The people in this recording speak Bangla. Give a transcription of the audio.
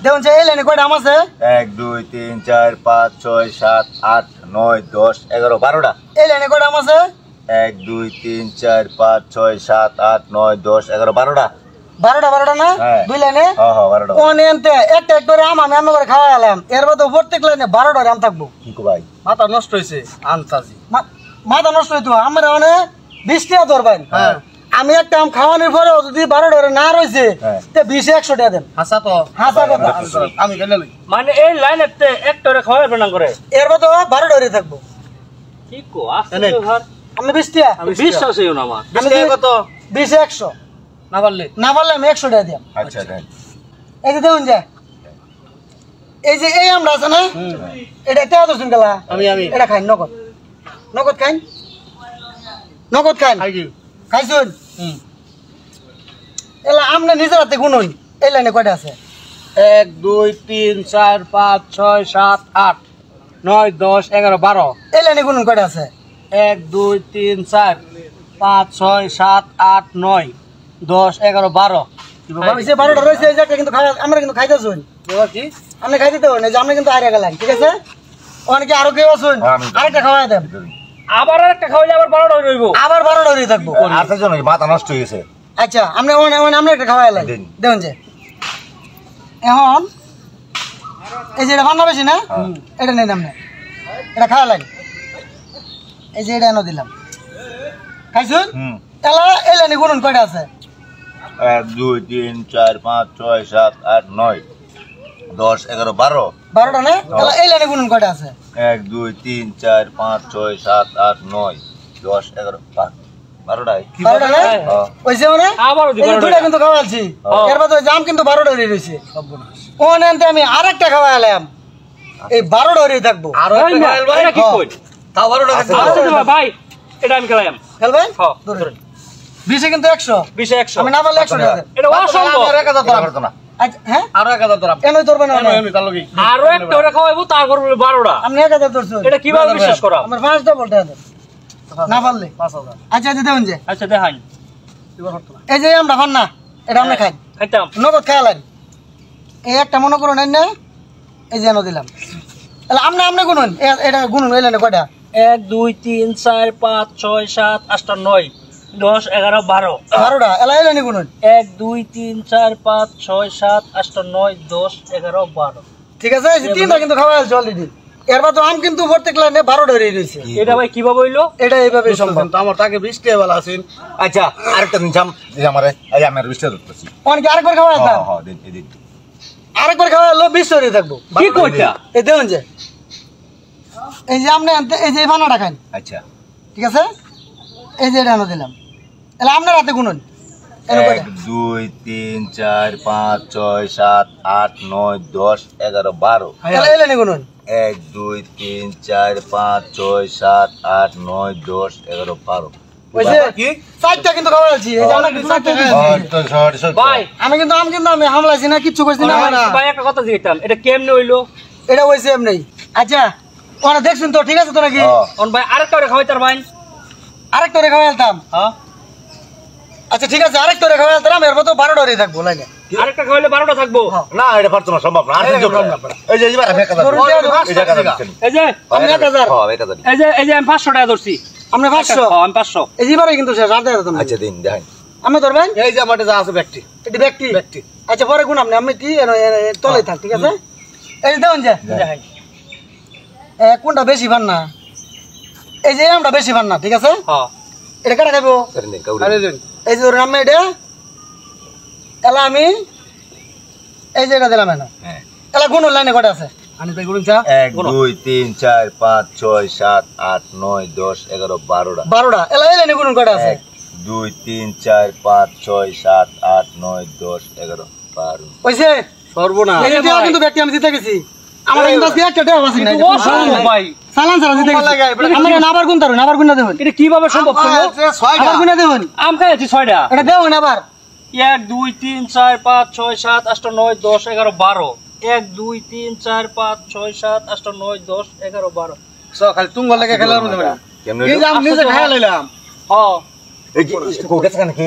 দেখুন এই লাইনে কয়টা আম আছে? 1 2 3 4 5 6 7 8 9 10 11 12টা। এই লাইনে কয়টা আম আছে? 1 2 3 4 5 6 7 8 9 10 11 12টা। 12টা না? দুই লাইনে? হ্যাঁ 12টা। ওনেনতে একটা করে আম আমি করে খাওয়ালাম। এর মধ্যে প্রত্যেক লাইনে 12টা আম থাকবো। কি কো ভাই? মাথা নষ্ট হইছে আনতাজি। মাথা নষ্ট হইতো আমরা মানে 20 টাকা ধরবেন। হ্যাঁ। আমি একটা আম খাওয়ানোর পরে যদি 12টা না রইছে তে 20 100 টাকা দেন। হাসা তো হাসা কথা। আমি গেলে লই। মানে এই লাইনেতে একটারে খাওয়াবে না করে এর মধ্যে 12টা থাকবো। কি কো আসলে ঘর আমি 20 টাকা। আমি বিশ্বাস হইও না আমার। আমি কত? 20 100 না পারলে আমি 100 টাকা দিলাম। আচ্ছা দেন। এই যে দেখুন যে এই যে এই আমরা আছে না এটা টাকা দর্শন গেলা আমি এটা খাই নগদ খাই নগদ খাই খাইছুন এলা আমনে নিজের হাতে গুনুন এই লাইনে কয়টা আছে? 1 2 3 4 5 6 7 8 9 10 11 12। এই লাইনে গুনুন কয়টা আছে? 1 2 3 4 5 6 7 8 9 10 11 12। ভাবিছে 12টা রইছে এই যে কিন্তু খাওয়া আমরা কিন্তু খাইতেছুন কি আপনি খাই দিতে হবে না যে আপনি কিন্তু আইরা গেলেন ঠিক আছে অনেকে আরো কেউ আছেন আরেকটা খাওয়াই দেন আবার একটা খাওয়াইলে আবার 12টা রইব আবার 12টা রই থাকবো আর তার জন্য মাথা নষ্ট হয়ে গেছে। আচ্ছা আপনি আমরা একটা খাওয়াইলাম দেখুন যে এখন এই যে এটা ভান্না বেশি না এটা নেই আপনি এটা খাওয়ালেন এই যে এটা এনে দিলাম খাইছুন এলা এই লাইনে গুনুন কয়টা আছে? 1 2 3 4 5 6 7 8 9 10 11 12। 12টা না? এলা এই লাইনে গুনুন কয়টা আছে? 1 2 3 4 5 6 7 8 9 10 11 12টাই। 12টা না? ওইছে মানে আবারও এই যে দুইটা কিন্তু খাওয়াইছি এর মধ্যে জাম কিন্তু 12টা রইছে ওনেনতে আমি আরেকটা খাওয়াইলাম এই 12টা রই থাকবো। আর একটা খাইল ভাই এটা কি কই তাও 12টা আচ্ছা ভাই এটা আমি খেলাম খেলবেন? হ্যাঁ ধরুন 20 কিন্তু 100 20 100 আমি না বললে 100 টাকা দেন। এটা অসম্ভব। আর 1000 এটা ধরাম করতো না। আচ্ছা হ্যাঁ আর 1000 ধরাম কেন ধরবেন না আমি তার লগি আরো একটা ওরে খাওয়াইবো তারপর 12টা। আপনি 1000 ধরছেন এটা কিভাবে বিশ্বাস করা? আমার 5টা বলতে দেন না পারলে 5000 আচ্ছা আচ্ছা দেখুন যে আচ্ছা দেখাই এবার করতে না এই যে আমরা খান না এটা আমরা খাই খাইতাম নগদ খাইলেন এই একটা মনে করুন না এই যে এনে দিলাম তাহলে আপনি গুনুন এটা গুনুন এই লাইনে কয়টা? 1 2 3 4 5 6 7 8 9 10 11 12 12টা এলা এই লাইনে গুনুন 1 2 3 4 5 6 7 8 9 10 11 12। ঠিক আছে এই যে তিনটা কিন্তু খাওয়া আছে অলরেডি এর বাদ আম কিন্তু প্রত্যেক লাইনে 12টা রইছে এটা ভাই কিভাবে হইলো? এটা এইভাবে সম্ভব। তো আমার তাকে 20 টাকা বেলা আছেন আচ্ছা আরেকটা দিন জাম এই যে আমারে এই আমার 20 টাকা ধরতেছি। অনেকে আরেকবার খাওয়া আছে হ্যাঁ হ্যাঁ দিন দিন। আরেকবার খাওয়া হলো 20 রই থাকবো। কি কইতা? এই দেখুন যে এই যে আপনি এই যে বানাটা খান আচ্ছা ঠিক আছে এই যে এটা এনে দিলাম তাহলে আপনার হাতে গুনুন 1 2 3 4 5 6 7 8 9 10 11 12। তাহলে এই লাইনে গুনুন 1 2 3 4 5 6 7 8 9 10 11 12। ওইছে কি চারটা কিন্তু খাওয়া আছে এই যে আমরা কিন্তু চারটা খাইছি ভাই আমি কিন্তু আমি হামলাইছি না কিচ্ছু করছি না ভাই একটা কথা জিজ্ঞাসা এটা কেমনে হইলো? এটা হইছে এমনি আচ্ছা ওরা দেখছেন তো ঠিক আছে তো নাকি অন ভাই আরেকটা ওরে খাওয়াইতার ভাই আরেকটা রে খাওয়াইতাম হ্যাঁ আচ্ছা ঠিক আছে আরেকটা রে খাওয়াইতাম এর মতো 12টা রে থাকবো লাইনে আরেকটা খাওয়াইলে 12টা থাকবো না এটা পারতো না সম্ভব না। আর দিন এই যে এবার আমি 1000 এই যে 1000 দিচ্ছেন। এই যে আমি 1000 হ্যাঁ 1000। এই যে আমি 500 টাকা ধরছি আপনি 500 হ্যাঁ আমি 500 এই যেবারে কিন্তু শেষ আর দেখাতাম না আচ্ছা দিন দেখেন আমি ধরবেন এই যে আমাদের যা আছে ব্যক্তি এটি ব্যক্তি আচ্ছা পরে গুণ আপনি কি তলে থাক ঠিক আছে এই যে দেখুন যে দেখাই কোনটা বেশি ভান না এই যে আমরা বেশি ভান না ঠিক আছে হ্যাঁ এটা কাটা খাইবো করেন দিন কাউরি। আরে দিন এই যে ধরুন আমি এটা এলা আমি এই যে এটা দিলাম না হ্যাঁ এলা গুণ লাইনে কটা আছে আনি তাই গুরুন চা 1 2 3 4 5 6 7 8 9 10 11 12টা 12টা এলা এই লাইনে গুণ কটা আছে 1 2 3 4 5 6 7 8 9 10 11 12। কইছে সর্বনাশ এই যে কিন্তু ব্যক্তি আমি জিতে গেছি আমার কিন্তু আজকে একটা টাকা আছে না অসম্ভব ভাই সালান সারা জিতে গেছি আমরা আবার গুণ তারুন আবার গুণ দেবেন এটা কিভাবে সম্ভব হলো? আবার গুণ দেবেন আম খাইছি 6টা এটা দেবেন আবার 1 2 3 4 5 6 7 8 9 10 11 12 1 2 3 4 5 6 7 8 9 10 11 12 সব খালি তুঙ্গ লাগে খেলার মধ্যে কেমনে এই যে আমি নিজে খাইয়া লইলাম হ্যাঁ এই কোকেছ কেন